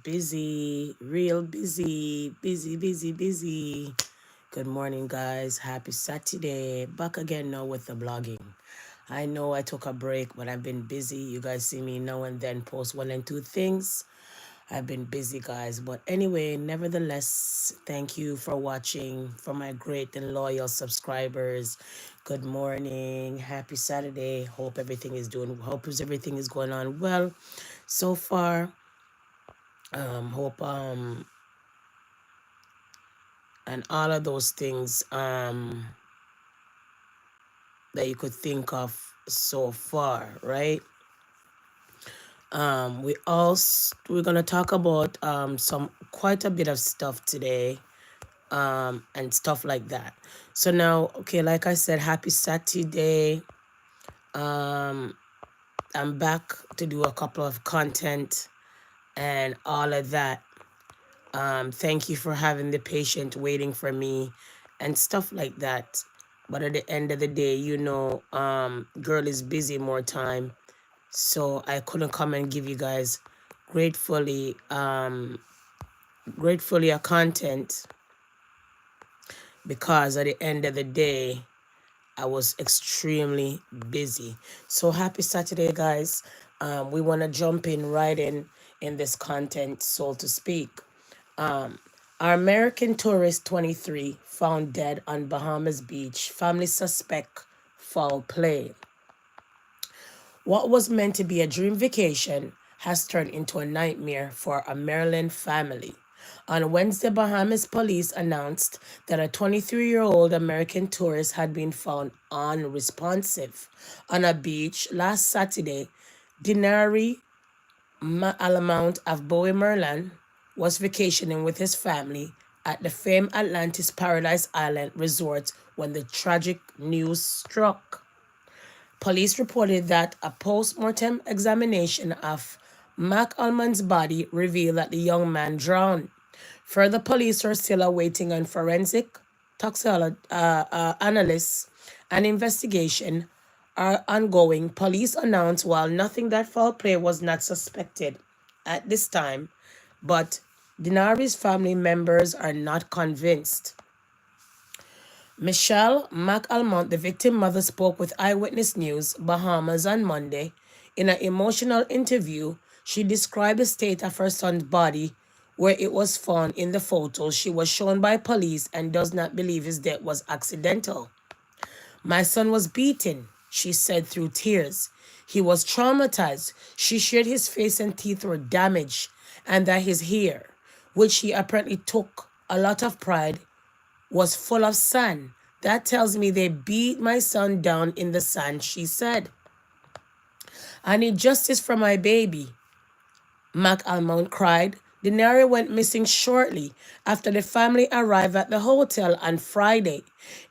Busy, real busy, busy, busy, busy. Good morning, guys. Happy Saturday. Back again now with the blogging. I know I took a break, but I've been busy. You guys see me now and then post one and two things. I've been busy, guys. But anyway, nevertheless, thank you for watching. For my great and loyal subscribers, good morning. Happy Saturday. Hope everything is going on well so far. Hope and all of those things that you could think of so far, right? We're gonna talk about some quite a bit of stuff today, and stuff like that. So now, okay, like I said, happy Saturday. Um, I'm back to do a couple of content and all of that. Thank you for having the patient waiting for me and stuff like that. But at the end of the day, girl is busy more time. So I couldn't come and give you guys gratefully, gratefully a content because at the end of the day, I was extremely busy. So happy Saturday, guys. We want to jump in right in this content, so to speak. Our American tourist 23 found dead on Bahamas beach. Family suspect foul play. What was meant to be a dream vacation has turned into a nightmare for a Maryland family. On Wednesday, Bahamas police announced that a 23-year-old American tourist had been found unresponsive on a beach last Saturday. Denari Alamount of Bowie, Maryland, was vacationing with his family at the famed Atlantis Paradise Island resort when the tragic news struck. Police reported that a post-mortem examination of Mac Almond's body revealed that the young man drowned. Further, police are still awaiting on forensic toxicology analysts and investigation are ongoing. Police announced while nothing that foul play was not suspected at this time, but Denari's family members are not convinced. Michelle McAlmont, the victim mother, spoke with Eyewitness News Bahamas on Monday. In an emotional interview, she described the state of her son's body where it was found in the photos she was shown by police and does not believe his death was accidental. My son was beaten, she said through tears. He was traumatized. She shared his face and teeth were damaged and that his hair, which he apparently took a lot of pride, was full of sand. That tells me they beat my son down in the sand, she said. I need justice for my baby, McAlmont cried. Denari went missing shortly after the family arrived at the hotel on Friday,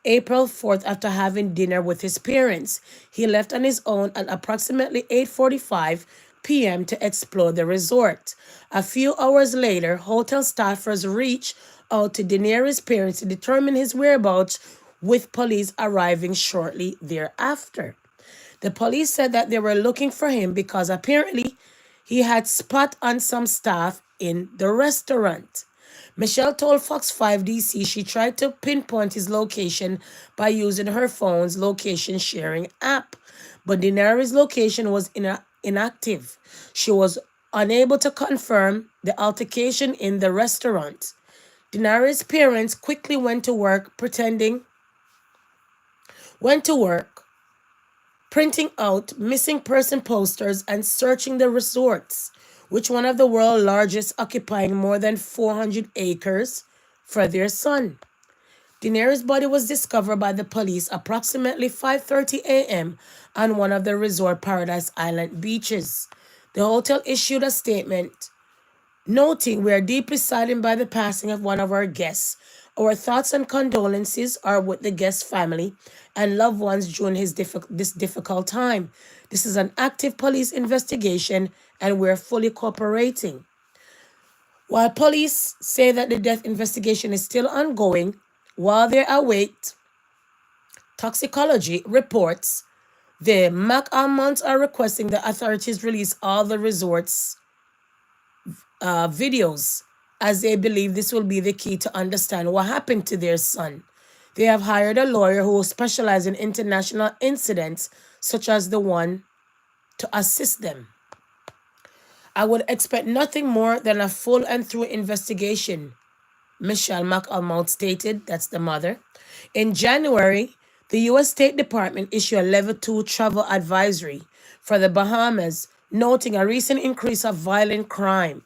April 4th, after having dinner with his parents. He left on his own at approximately 8:45 p.m. to explore the resort. A few hours later, hotel staffers reached out to Denari's parents to determine his whereabouts, with police arriving shortly thereafter. The police said that they were looking for him because apparently he had spat on some staff in the restaurant. Michelle told Fox 5 DC she tried to pinpoint his location by using her phone's location sharing app, but Denari's location was inactive. She was unable to confirm the altercation in the restaurant. Denari's parents quickly went to work, printing out missing person posters and searching the resorts, which one of the world's largest, occupying more than 400 acres, for their son. Denari's body was discovered by the police approximately 5:30 a.m. on one of the resort Paradise Island beaches. The hotel issued a statement noting, we are deeply saddened by the passing of one of our guests. Our thoughts and condolences are with the guest's family and loved ones during this difficult time. This is an active police investigation and we're fully cooperating. While police say that the death investigation is still ongoing, while they await toxicology reports, the McAlmonts are requesting the authorities release all the resort's videos, as they believe this will be the key to understand what happened to their son. They have hired a lawyer who will specialize in international incidents such as the one to assist them. I would expect nothing more than a full and through investigation, Michelle McAlmouth stated, that's the mother. In January, the U.S. State Department issued a Level 2 travel advisory for the Bahamas, noting a recent increase of violent crime.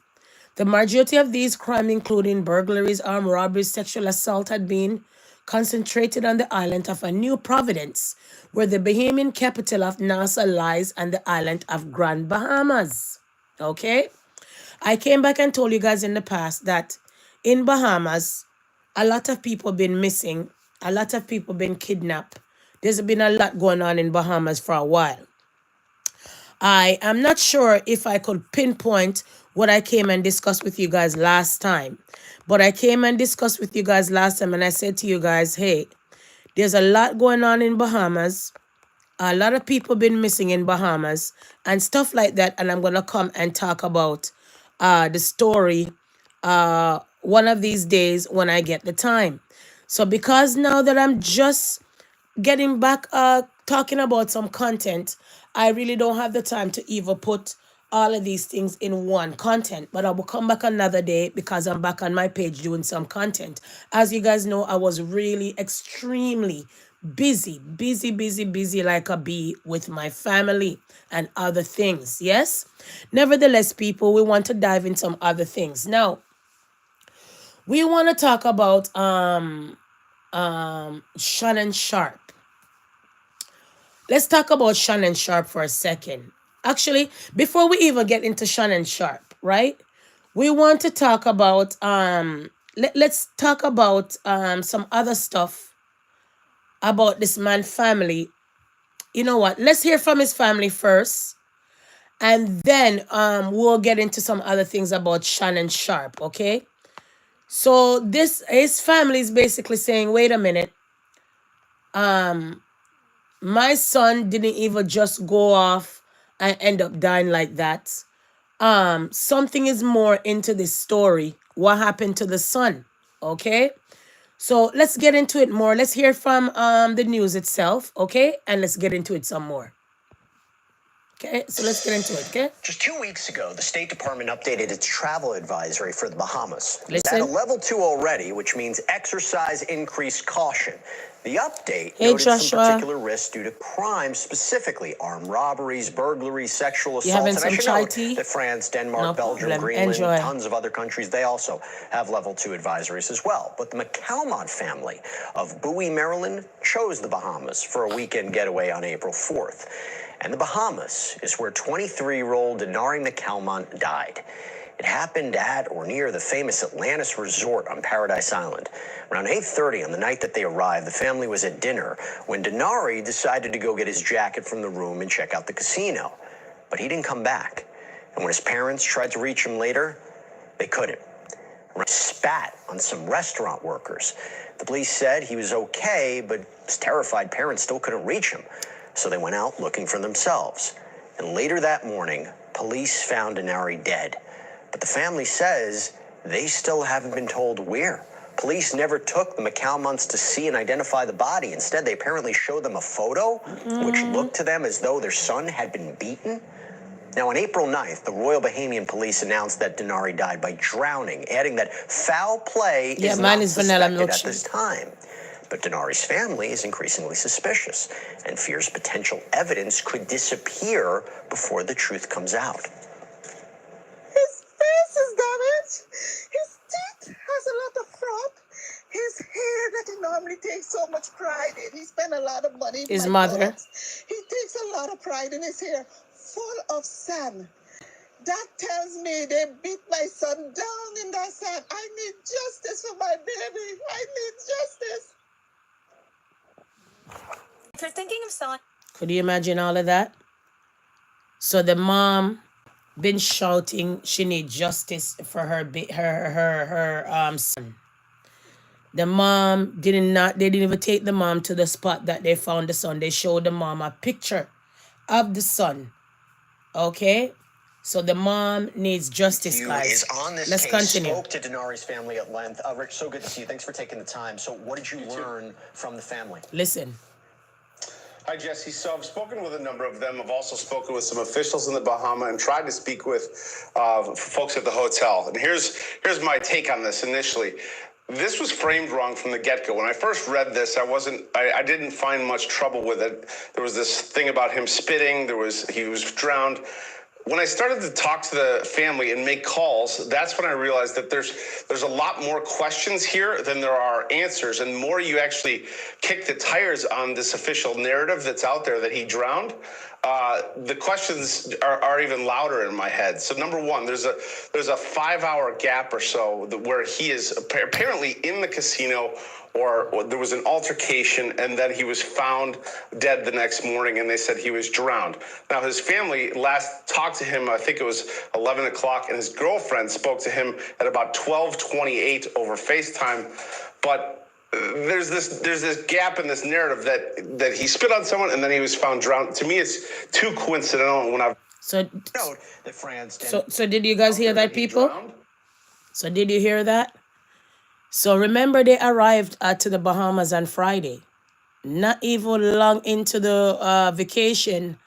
The majority of these crimes, including burglaries, armed robberies, sexual assault, had been concentrated on the island of New Providence, where the Bahamian capital of Nassau lies, and the island of Grand Bahamas. Okay? I came back and told you guys in the past that in Bahamas, a lot of people been missing, a lot of people been kidnapped. There's been a lot going on in Bahamas for a while. I am not sure if I could pinpoint what I came and discussed with you guys last time. But I came and discussed with you guys last time and I said to you guys, hey, there's a lot going on in Bahamas. A lot of people been missing in Bahamas and stuff like that. And I'm going to come and talk about the story one of these days when I get the time. So because now that I'm just getting back talking about some content, I really don't have the time to even put all of these things in one content, but I will come back another day because I'm back on my page doing some content. As you guys know, I was really extremely busy like a bee with my family and other things. Yes, nevertheless, people, we want to dive in some other things now. We want to talk about Shannon Sharp. Let's talk about Shannon Sharp for a second. Actually, before we even get into Shannon Sharp, right? We want to talk about let's talk about some other stuff about this man's family. You know what? Let's hear from his family first, and then we'll get into some other things about Shannon Sharp, okay? So his family is basically saying, wait a minute. My son didn't even just go off and end up dying like that. Something is more into this story. What happened to the son? Okay. So let's get into it more. Let's hear from the news itself. Okay. And let's get into it some more. Okay, so let's get into it, okay? Just 2 weeks ago, the State Department updated its travel advisory for the Bahamas. Listen. It's at a level 2 already, which means exercise increased caution. The update noted some particular risks due to crime, specifically armed robberies, burglaries, sexual assaults. And I should note that France, Denmark, Belgium, Greenland, tons of other countries, they also have level 2 advisories as well. But the McAlmont family of Bowie, Maryland, chose the Bahamas for a weekend getaway on April 4th. And the Bahamas is where 23-year-old Denari McAlmont died. It happened at or near the famous Atlantis Resort on Paradise Island. Around 8:30 on the night that they arrived, the family was at dinner when Denari decided to go get his jacket from the room and check out the casino. But he didn't come back. And when his parents tried to reach him later, they couldn't. He spat on some restaurant workers. The police said he was okay, but his terrified parents still couldn't reach him. So they went out looking for themselves. And later that morning, police found Denari dead. But the family says they still haven't been told where. Police never took the McAlmonts to see and identify the body. Instead, they apparently showed them a photo, which looked to them as though their son had been beaten. Now, on April 9th, the Royal Bahamian Police announced that Denari died by drowning, adding that foul play is not suspected at this time. But Denari's family is increasingly suspicious and fears potential evidence could disappear before the truth comes out. His face is damaged. His teeth has a lot of fraud. His hair that he normally takes so much pride in. He spent a lot of money. His mother. He takes a lot of pride in his hair, full of sand. That tells me they beat my son down in that sand. I need justice for my baby. I need justice. If you're thinking of selling, could you imagine all of that? So the mom been shouting she need justice for her son. The mom they didn't even take the mom to the spot that they found the son. They showed the mom a picture of the son. Okay? So the mom needs justice, guys. Is on this Let's case, continue. Spoke to Denari's family at length. Rich, so good to see you. Thanks for taking the time. So what did you learn from the family? Listen. Hi, Jesse. So I've spoken with a number of them. I've also spoken with some officials in the Bahamas and tried to speak with folks at the hotel. And here's my take on this initially. This was framed wrong from the get-go. When I first read this, I didn't find much trouble with it. There was this thing about him spitting. He was drowned. When I started to talk to the family and make calls, that's when I realized that there's a lot more questions here than there are answers. And the more you actually kick the tires on this official narrative that's out there that he drowned, the questions are even louder in my head. So number one, there's a 5-hour gap or so where he is apparently in the casino, or there was an altercation, and then he was found dead the next morning, and they said he was drowned. Now, his family last talked to him, I think it was 11 o'clock, and his girlfriend spoke to him at about 12:28 over FaceTime. But there's this gap in this narrative that he spit on someone and then he was found drowned. To me, it's too coincidental. When I've so did you guys hear that, people? So did you hear that? So remember, they arrived to the Bahamas on Friday. Not even long into the vacation,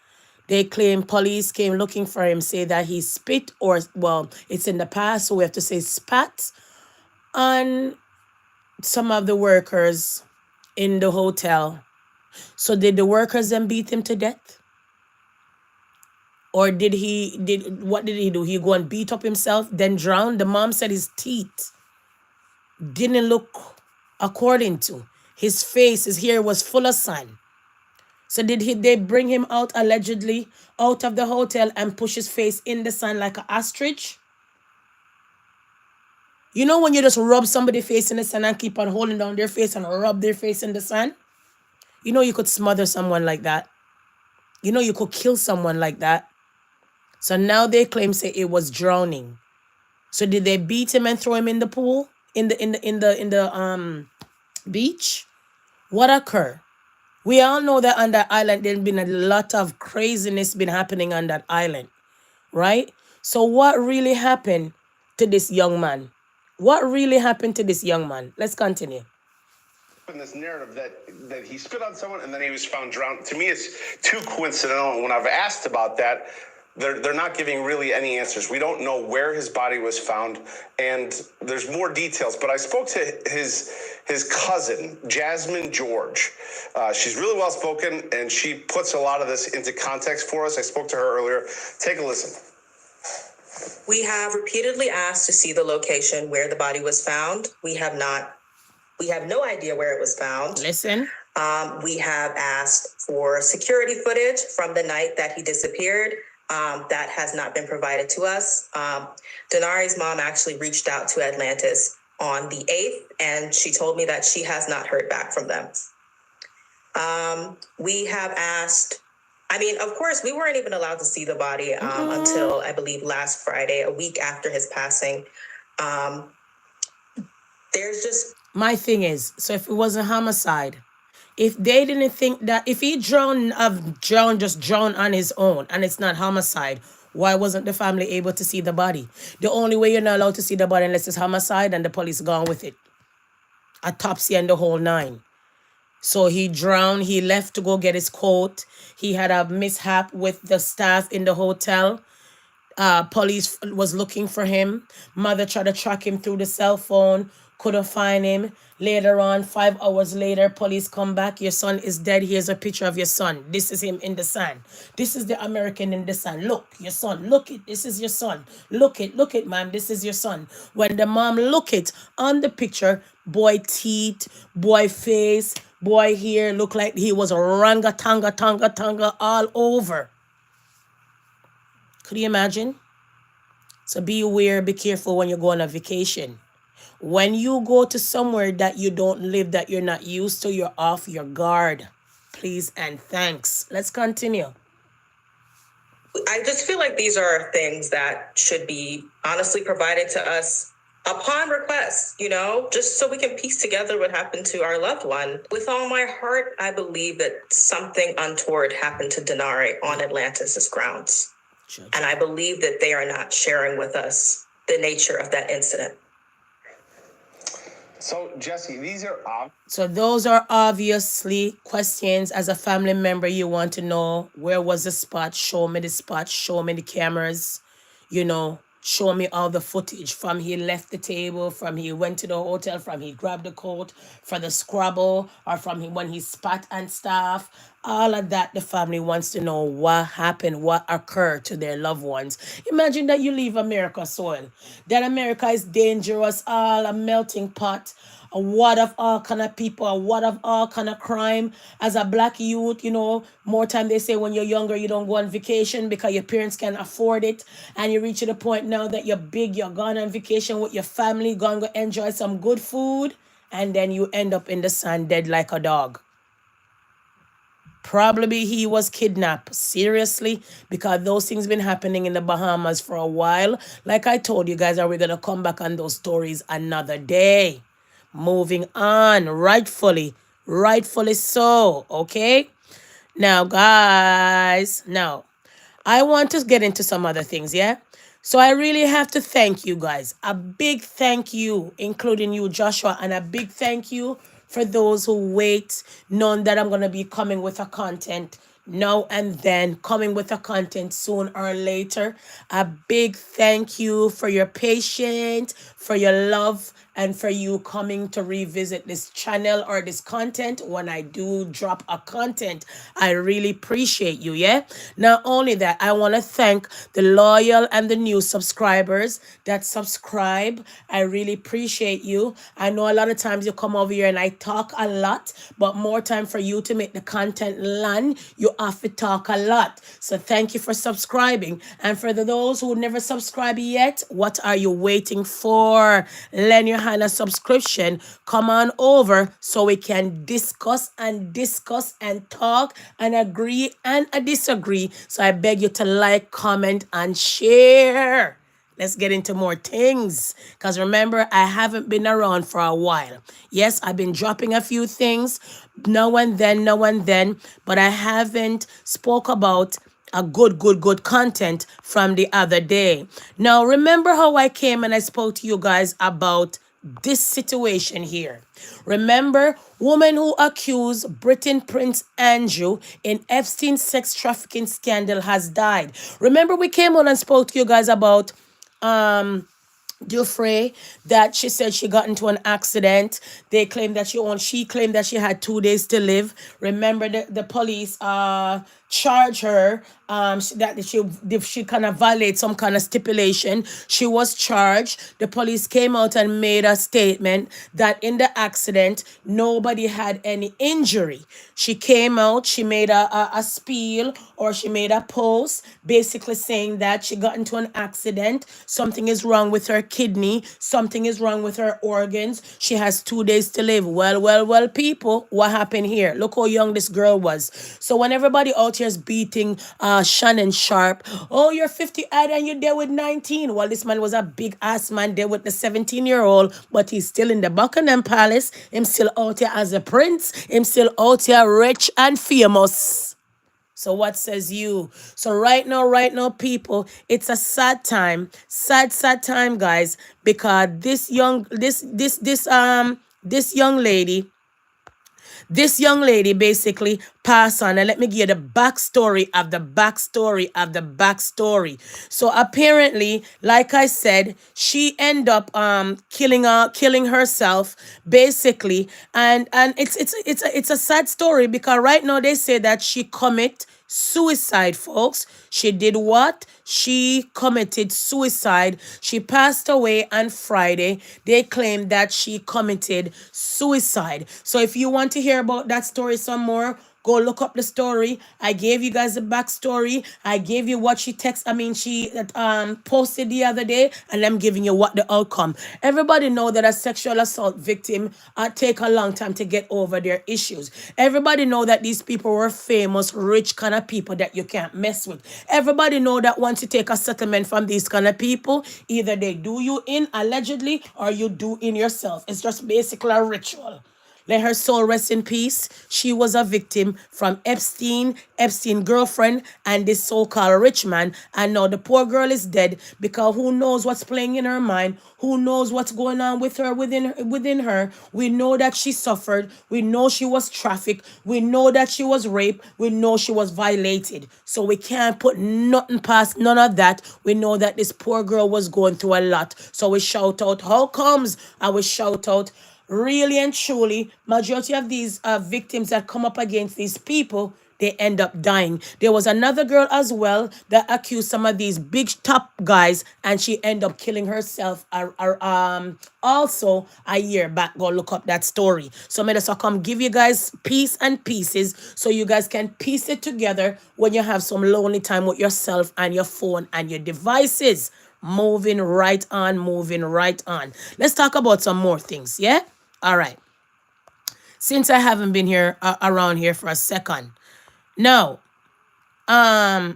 they claim police came looking for him, say that he spit, or, well, it's in the past, so we have to say spat on some of the workers in the hotel. So did the workers then beat him to death? Or what did he do? He go and beat up himself, then drown? The mom said his teeth didn't look according to. His face, his hair was full of sun. So they bring him out allegedly out of the hotel and push his face in the sun like an ostrich? You know when you just rub somebody's face in the sun and keep on holding down their face and rub their face in the sun? You know you could smother someone like that. You know you could kill someone like that. So now they claim, say, it was drowning. So did they beat him and throw him in the pool? In the beach? What occurred? We all know that on that island there's been a lot of craziness been happening on that island, right? So what really happened to this young man? What really happened to this young man? Let's continue. In this narrative that he spit on someone and then he was found drowned, to me it's too coincidental. And when I've asked about that, they're not giving really any answers. We don't know where his body was found, and there's more details. But I spoke to his cousin, Jasmine George. She's really well spoken, and she puts a lot of this into context for us. I spoke to her earlier. Take a listen. We have repeatedly asked to see the location where the body was found. We have no idea where it was found. Listen. We have asked for security footage from the night that he disappeared. That has not been provided to us. Denari's mom actually reached out to Atlantis on the 8th, and she told me that she has not heard back from them. We have asked, of course, we weren't even allowed to see the body until, I believe, last Friday, a week after his passing. My thing is, so if it was a homicide, if they didn't think that, if he drowned on his own and it's not homicide, why wasn't the family able to see the body? The only way you're not allowed to see the body unless it's homicide and the police gone with it. Autopsy and the whole nine. So he drowned, he left to go get his coat. He had a mishap with the staff in the hotel. Police was looking for him. Mother tried to track him through the cell phone. Couldn't find him. Later on, 5 hours later, police come back. Your son is dead. Here's a picture of your son. This is him in the sand. This is the American in the sand. Look, your son. Look it. This is your son. Look it, ma'am. This is your son. When the mom look it on the picture, boy teeth, boy face, boy hair, look like he was a tanga all over. Could you imagine? So be aware, be careful when you go on a vacation. When you go to somewhere that you don't live, that you're not used to, you're off your guard. Please and thanks. Let's continue. I just feel like these are things that should be honestly provided to us upon request, just so we can piece together what happened to our loved one. With all my heart, I believe that something untoward happened to Denari on Atlantis' grounds. And I believe that they are not sharing with us the nature of that incident. So, Jesse, so those are obviously questions as a family member you want to know. Where was the spot? Show me the spot. Show me the cameras. Show me all the footage from he left the table, from he went to the hotel, from he grabbed the coat, for the scrabble, or from he when he spat and stuff. All of that, the family wants to know what happened, what occurred to their loved ones. Imagine that you leave America soil. That America is dangerous, all a melting pot, a wad of all kind of people, a wad of all kind of crime. As a black youth, more time they say when you're younger, you don't go on vacation because your parents can afford it. And you reach to the point now that you're big, you're gone on vacation with your family, gonna go enjoy some good food, and then you end up in the sand dead like a dog. Probably he was kidnapped. Seriously, because those things been happening in the Bahamas for a while. Like I told you guys, are we gonna come back on those stories another day? Moving on, rightfully so. Okay. Now, guys, I want to get into some other things, yeah? So I really have to thank you guys. A big thank you, including you, Joshua, and a big thank you for those who wait, knowing that I'm going to be coming with a content now and then, coming with a content soon or later. A big thank you for your patience, for your love, and for you coming to revisit this channel or this content when I do drop a content. I really appreciate you, yeah? Not only that, I want to thank the loyal and the new subscribers that subscribe. I really appreciate you. I know a lot of times you come over here and I talk a lot, but more time for you to make the content land, you have to talk a lot. So thank you for subscribing. And for those who never subscribe yet, what are you waiting for? Lend your hand a subscription. Come on over so we can discuss and talk and agree and disagree. So I beg you to like, comment, and share. Let's get into more things. Because remember, I haven't been around for a while. Yes, I've been dropping a few things now and then, but I haven't spoke about a good content from the other day. Now, remember how I came and I spoke to you guys about this situation here. Remember, woman who accused Britain Prince Andrew in Epstein sex trafficking scandal has died. Remember, we came on and spoke to you guys about Dufresne, that she said she got into an accident. They claimed that she claimed that she had 2 days to live. Remember, the police charged her that she kind of violated some kind of stipulation. She was charged. The police came out and made a statement that in the accident nobody had any injury. She came out, she made a spiel, or she made a post basically saying that she got into an accident, something is wrong with her kidney, something is wrong with her organs, she has 2 days to live. Well, people, what happened here? Look how young this girl was. So when everybody out here is beating Shannon Sharp, oh, you're 50 and you're there with 19. Well, this man was a big ass man there with the 17-year-old, but he's still in the Buckingham Palace. Him still out here as a prince. Him still out here rich and famous. So what says you? So right now, people, it's a sad time, sad time, guys, because this young lady basically passed on. And let me give you the backstory of the backstory. So apparently, like I said, she ended up killing herself basically, and it's a sad story because right now they say that she commit suicide, folks. She did what? She committed suicide. She passed away on Friday. They claim that she committed suicide. So if you want to hear about that story some more, go look up the story. I gave you guys the backstory. I gave you what she posted the other day, and I'm giving you what the outcome. Everybody know that a sexual assault victim take a long time to get over their issues. Everybody know that these people were famous, rich kind of people that you can't mess with. Everybody know that once you take a settlement from these kind of people, either they do you in allegedly or you do in yourself. It's just basically a ritual. Let her soul rest in peace. She was a victim from Epstein girlfriend, and this so-called rich man. And now the poor girl is dead because who knows what's playing in her mind? Who knows what's going on with her within her? We know that she suffered. We know she was trafficked. We know that she was raped. We know she was violated. So we can't put nothing past none of that. We know that this poor girl was going through a lot. So we shout out, how comes? And we shout out, really and truly, majority of these victims that come up against these people, they end up dying. There was another girl as well that accused some of these big top guys, and she ended up killing herself also a year back. Go look up that story. So may just come give you guys piece and pieces so you guys can piece it together when you have some lonely time with yourself and your phone and your devices. Moving right on, moving right on. Let's talk about some more things, yeah? All right. Since I haven't been here around here for a second. Now, while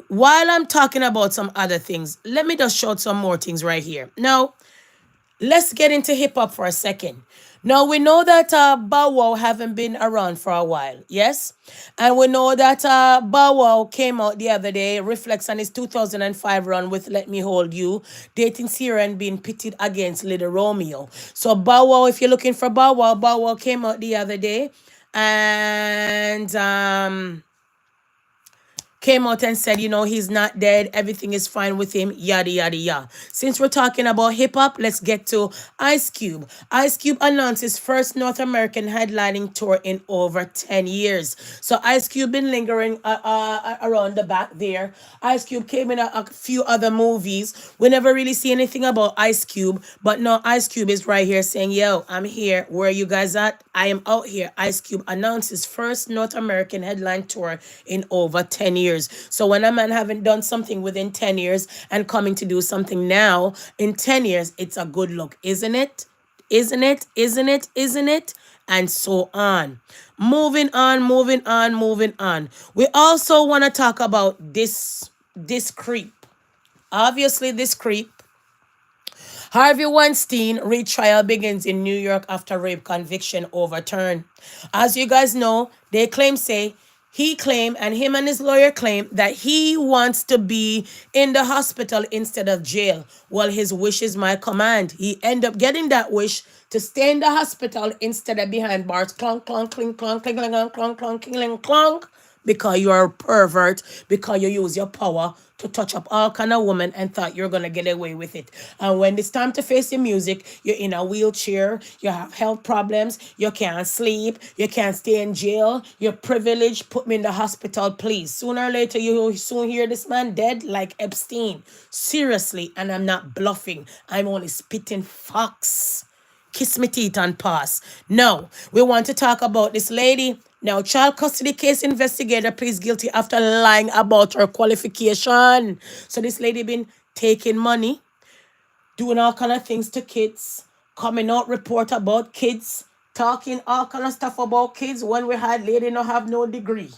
I'm talking about some other things, let me just show some more things right here. Now, let's get into hip hop for a second. Now, we know that Bow Wow haven't been around for a while, yes? And we know that Bow Wow came out the other day, reflects on his 2005 run with Let Me Hold You, dating Sierra and being pitted against Little Romeo. So Bow Wow, if you're looking for Bow Wow came out the other day and came out and said, he's not dead. Everything is fine with him. Yada, yada, yada. Since we're talking about hip hop, let's get to Ice Cube. Ice Cube announced his first North American headlining tour in over 10 years. So Ice Cube been lingering around the back there. Ice Cube came in a few other movies. We never really see anything about Ice Cube, but now Ice Cube is right here saying, yo, I'm here. Where are you guys at? I am out here. Ice Cube announced his first North American headline tour in over 10 years. So when a man haven't done something within 10 years and coming to do something now in 10 years, it's a good look, isn't it? Isn't it? Isn't it? Isn't it? And so on. Moving on, moving on, moving on. We also want to talk about this creep. Obviously, this creep. Harvey Weinstein retrial begins in New York after rape conviction overturned. As you guys know, he claimed and him and his lawyer claim that he wants to be in the hospital instead of jail. Well, his wish is my command. He ended up getting that wish to stay in the hospital instead of behind bars. Clunk, clunk, clink, clunk, clink, clunk, clunk, clunk, clink, clunk. Because you're a pervert, because you use your power to touch up all kind of women and thought you're going to get away with it. And when it's time to face the music, you're in a wheelchair, you have health problems, you can't sleep, you can't stay in jail, you're privileged, put me in the hospital, please. Sooner or later, you will soon hear this man dead like Epstein. Seriously, and I'm not bluffing. I'm only spitting facts. Kiss me teeth and pass. Now, we want to talk about this lady. Now, child custody case investigator pleads guilty after lying about her qualification. So this lady been taking money, doing all kind of things to kids, coming out report about kids, talking all kind of stuff about kids when we had lady no have no degree.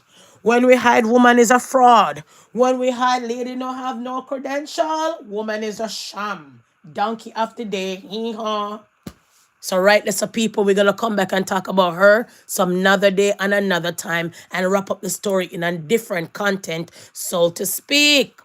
When we had woman is a fraud. When we had lady no have no credential, woman is a sham. Donkey of the day. Hee-haw. So right, let's people, we're going to come back and talk about her some another day and another time and wrap up the story in a different content, so to speak.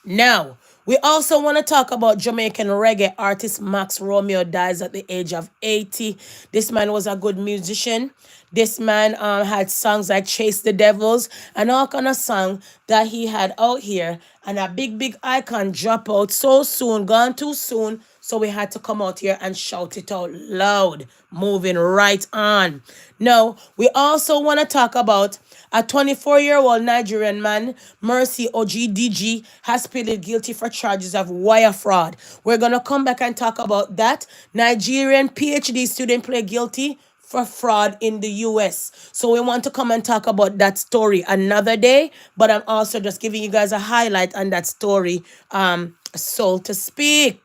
Now, we also want to talk about Jamaican reggae artist Max Romeo dies at the age of 80. This man was a good musician. This man had songs like Chase the Devils and all kind of songs that he had out here. And a big, big icon drop out so soon, gone too soon. So we had to come out here and shout it out loud. Moving right on. Now, we also want to talk about a 24-year-old Nigerian man, Mercy Ogidiji, has pleaded guilty for charges of wire fraud. We're going to come back and talk about that. Nigerian PhD student pled guilty for fraud in the US. So we want to come and talk about that story another day, but I'm also just giving you guys a highlight on that story, so to speak.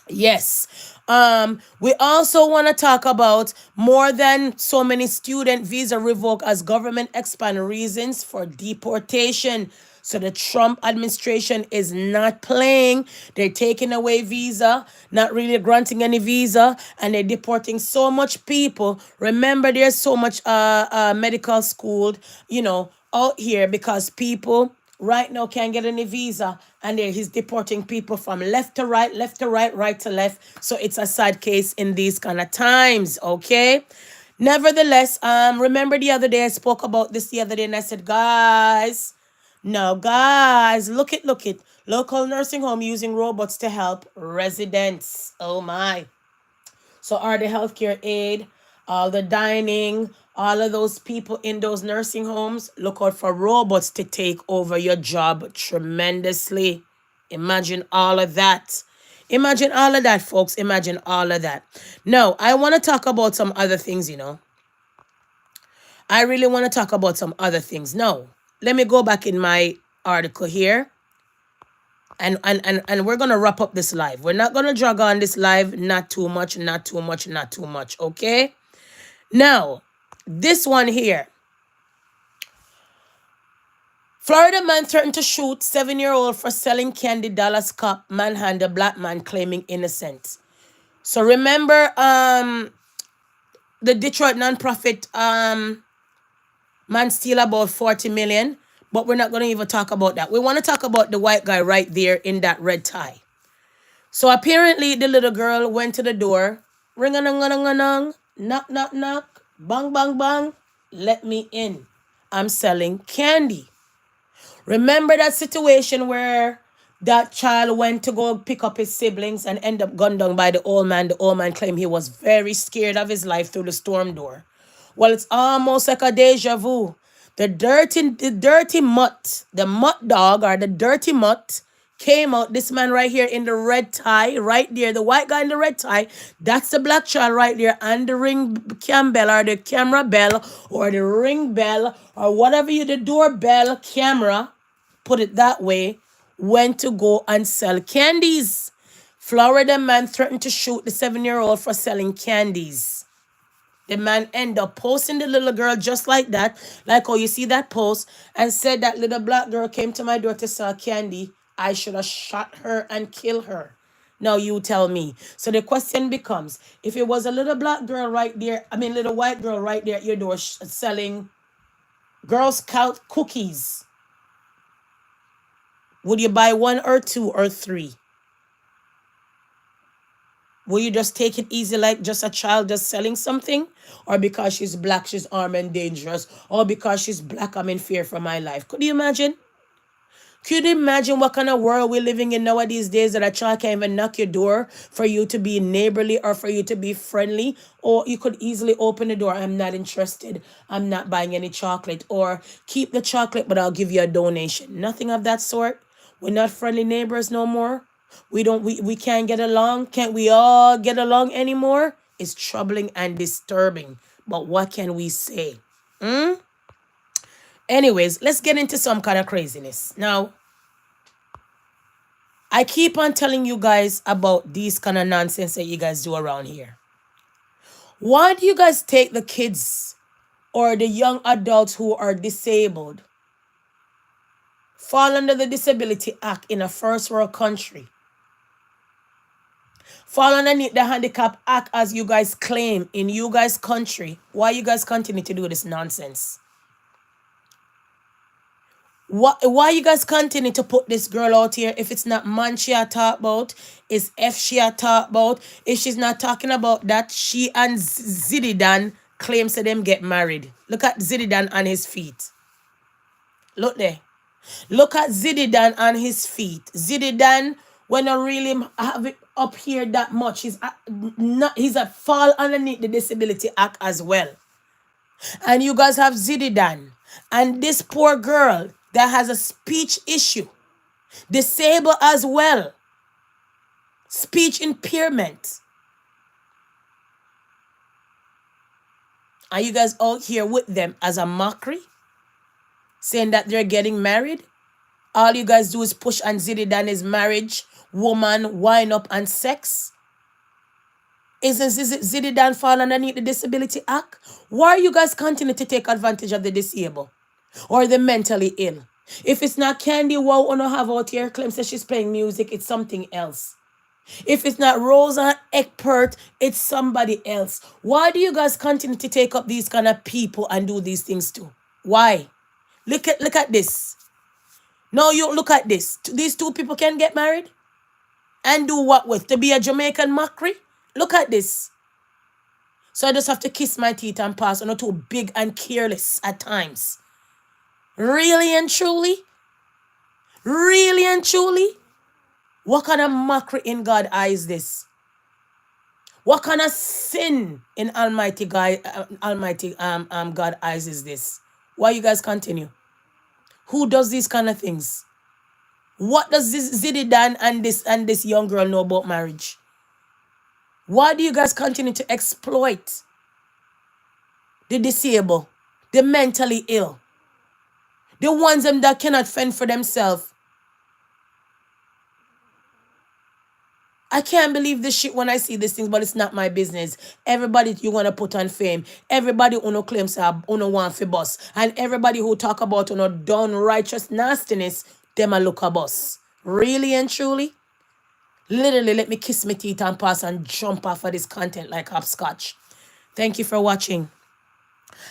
Yes. We also want to talk about more than so many student visa revoke as government expand reasons for deportation. So the Trump administration is not playing. They're taking away visa, not really granting any visa, and they're deporting so much people. Remember, there's so much medical school, out here because people right now can't get any visa, and he's deporting people from left to right, right to left. So it's a sad case in these kind of times, okay? Nevertheless, remember the other day I spoke about this the other day, and I said, guys, now, guys, look it. Local nursing home using robots to help residents. Oh my. So are the healthcare aid, all the dining, all of those people in those nursing homes, look out for robots to take over your job tremendously. Imagine all of that. Imagine all of that, folks. Imagine all of that. Now, I want to talk about some other things, I really want to talk about some other things. Now, let me go back in my article here. And we're going to wrap up this live. We're not going to drag on this live. Not too much, not too much, not too much. Okay? Now, this one here. Florida man threatened to shoot 7-year-old for selling candy. Dallas cop manhandle black man claiming innocent. So remember the Detroit nonprofit man steal about 40 million, but we're not going to even talk about that. We want to talk about the white guy right there in that red tie. So apparently the little girl went to the door, ring-a-nung-a-nung-a-nung, knock, knock, knock, bang, bang, bang, let me in. I'm selling candy. Remember that situation where that child went to go pick up his siblings and end up gunned down by the old man. The old man claimed he was very scared of his life through the storm door. Well, it's almost like a deja vu. The dirty mutt, the mutt dog or the dirty mutt came out. This man right here in the red tie, right there, the white guy in the red tie, that's the black child right there, and the ring cam bell or the camera bell or the ring bell or whatever the doorbell camera, put it that way, went to go and sell candies. Florida man threatened to shoot the 7-year-old for selling candies. The man ended up posting the little girl just like that, like how you see that post, and said that little black girl came to my door to sell candy. I should have shot her and killed her. Now you tell me. So the question becomes, if it was a little black girl right there, little white girl right there at your door selling Girl Scout cookies, would you buy 1 or 2 or 3? Will you just take it easy like just a child just selling something? Or because she's black, she's armed and dangerous? Or because she's black, I'm in fear for my life? Could you imagine? Could you imagine what kind of world we're living in nowadays days that a child can't even knock your door for you to be neighborly or for you to be friendly? Or you could easily open the door. I'm not interested. I'm not buying any chocolate. Or keep the chocolate, but I'll give you a donation. Nothing of that sort. We're not friendly neighbors no more. We can't get along. Can't we all get along anymore? It's troubling and disturbing. But what can we say? Anyways, let's get into some kind of craziness. Now, I keep on telling you guys about these kind of nonsense that you guys do around here. Why do you guys take the kids or the young adults who are disabled, fall under the Disability Act in a first world country, fall underneath the Handicap Act as you guys claim in you guys' country? Why you guys continue to do this nonsense? Why you guys continue to put this girl out here if it's not man she a talk about, it's F she a talk about? If she's not talking about that, she and Zididan claims that them get married. Look at Zididan on his feet. Look there. Look at Zididan on his feet. Zididan, when I really have it up here that much, he's a fall underneath the Disability Act as well. And you guys have Zididan and this poor girl that has a speech issue, disabled as well, speech impairment. Are you guys out here with them as a mockery, saying that they're getting married? All you guys do is push on Zididan is marriage, woman, wine up, and sex. Isn't Zididan fall underneath the Disability Act? Why are you guys continue to take advantage of the disabled or the mentally ill? If it's not Candy Wow or no have out here claims that she's playing music, it's something else. If it's not Rosa Eckpert, it's somebody else. Why do you guys continue to take up these kind of people and do these things too? Why? Look at this. No, you look at this. These two people can get married and do what with? To be a Jamaican mockery? Look at this. So I just have to kiss my teeth and pass on too big and careless at times. Really and truly? Really and truly? What kind of mockery in God's eyes is this? What kind of sin in Almighty God, God eyes is this? Why you guys continue? Who does these kind of things? What does this Zididan and this young girl know about marriage? Why do you guys continue to exploit the disabled, the mentally ill, the ones that cannot fend for themselves? I can't believe this shit when I see these things, but it's not my business. Everybody you want to put on fame. Everybody who no claims uno want for boss. And everybody who talk about uno done righteous nastiness, them a look a boss. Really and truly? Literally, let me kiss my teeth and pass and jump off of this content like hopscotch. Thank you for watching.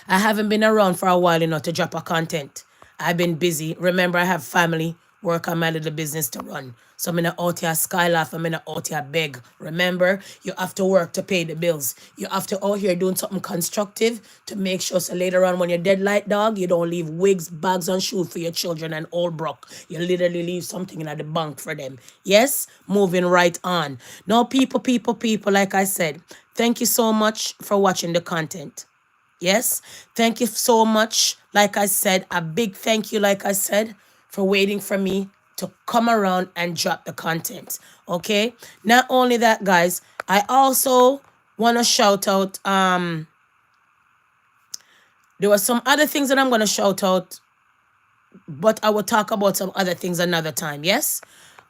I haven't been around for a while enough to drop a content. I've been busy. Remember, I have family, work, and my little business to run. So I'm not out here skylaugh, I'm not out here beg. Remember, you have to work to pay the bills. You have to out here doing something constructive to make sure so later on when you're dead like dog, you don't leave wigs, bags, and shoes for your children and all broke. You literally leave something in the bank for them. Yes? Moving right on. Now, people, like I said, thank you so much for watching the content. Yes, thank you so much. Like I said, a big thank you, like I said, for waiting for me to come around and drop the content. Okay, not only that, guys, I also want to shout out. There were some other things that I'm going to shout out, but I will talk about some other things another time. Yes,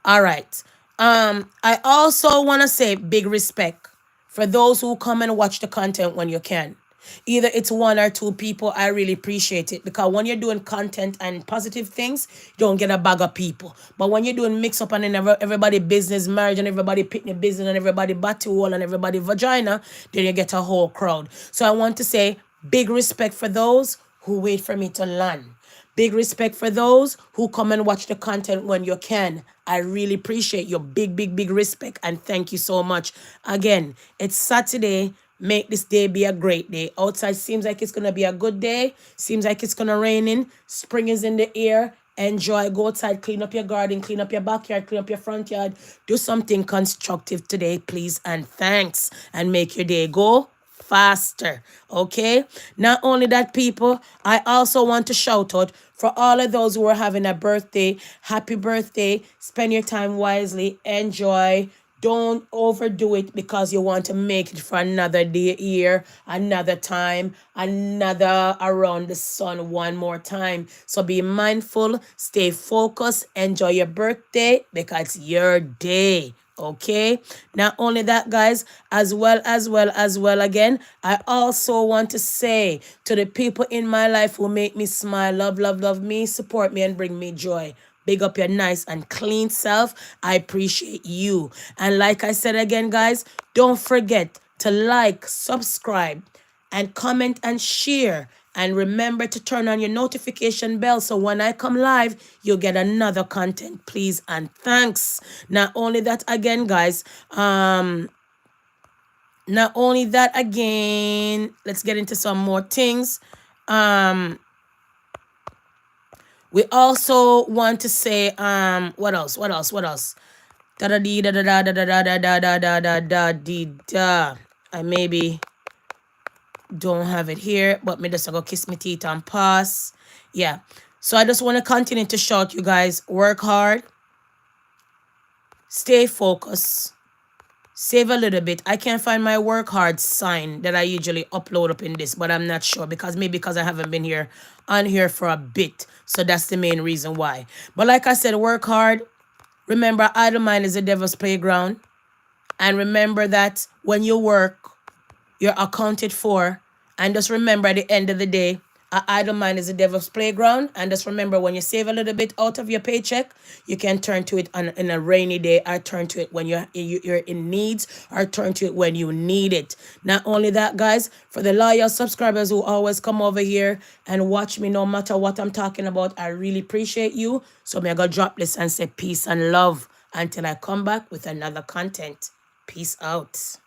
all right. I also want to say big respect for those who come and watch the content when you can. Either it's one or two people, I really appreciate it. Because when you're doing content and positive things, you don't get a bag of people. But when you're doing mix up and then everybody business, marriage, and everybody picnic business, and everybody batty wall, and everybody vagina, then you get a whole crowd. So I want to say big respect for those who wait for me to land. Big respect for those who come and watch the content when you can. I really appreciate your big respect, and thank you so much. Again, it's Saturday. Make this day be a great day. Outside seems like it's going to be a good day. Seems like it's going to rain in. Spring is in the air. Enjoy. Go outside. Clean up your garden. Clean up your backyard. Clean up your front yard. Do something constructive today, please. And thanks. And make your day go faster. Okay? Not only that, people, I also want to shout out for all of those who are having a birthday. Happy birthday. Spend your time wisely. Enjoy. Don't overdo it because you want to make it for another day, year, another time, another around the sun one more time. So be mindful, stay focused, enjoy your birthday because it's your day. Okay, not only that, guys, as well again, I also want to say to the people in my life who make me smile, love me, support me, and bring me joy. Big up your nice and clean self. I appreciate you. And like I said again, guys, don't forget to like, subscribe, and comment and share. And remember to turn on your notification bell so when I come live, you'll get another content, please. And thanks. Not only that, again, guys, let's get into some more things. We also want to say, what else? Da da dee da da da da da da da da da da da dee da. I maybe don't have it here, but me just go kiss my teeth and pass. Yeah. So I just want to continue to shout you guys, work hard, stay focused, save a little bit. I can't find my work hard sign that I usually upload up in this, but I'm not sure because I haven't been on here for a bit. So that's the main reason why. But like I said, work hard. Remember, idle mind is the devil's playground. And remember that when you work, you're accounted for. And just remember at the end of the day, A idle mind is a devil's playground. And just remember, when you save a little bit out of your paycheck, you can turn to it in a rainy day, or turn to it when you're in needs, or turn to it when you need it. Not only that, guys, for the loyal subscribers who always come over here and watch me no matter what I'm talking about, I really appreciate you. So I'm going to drop this and say peace and love until I come back with another content. Peace out.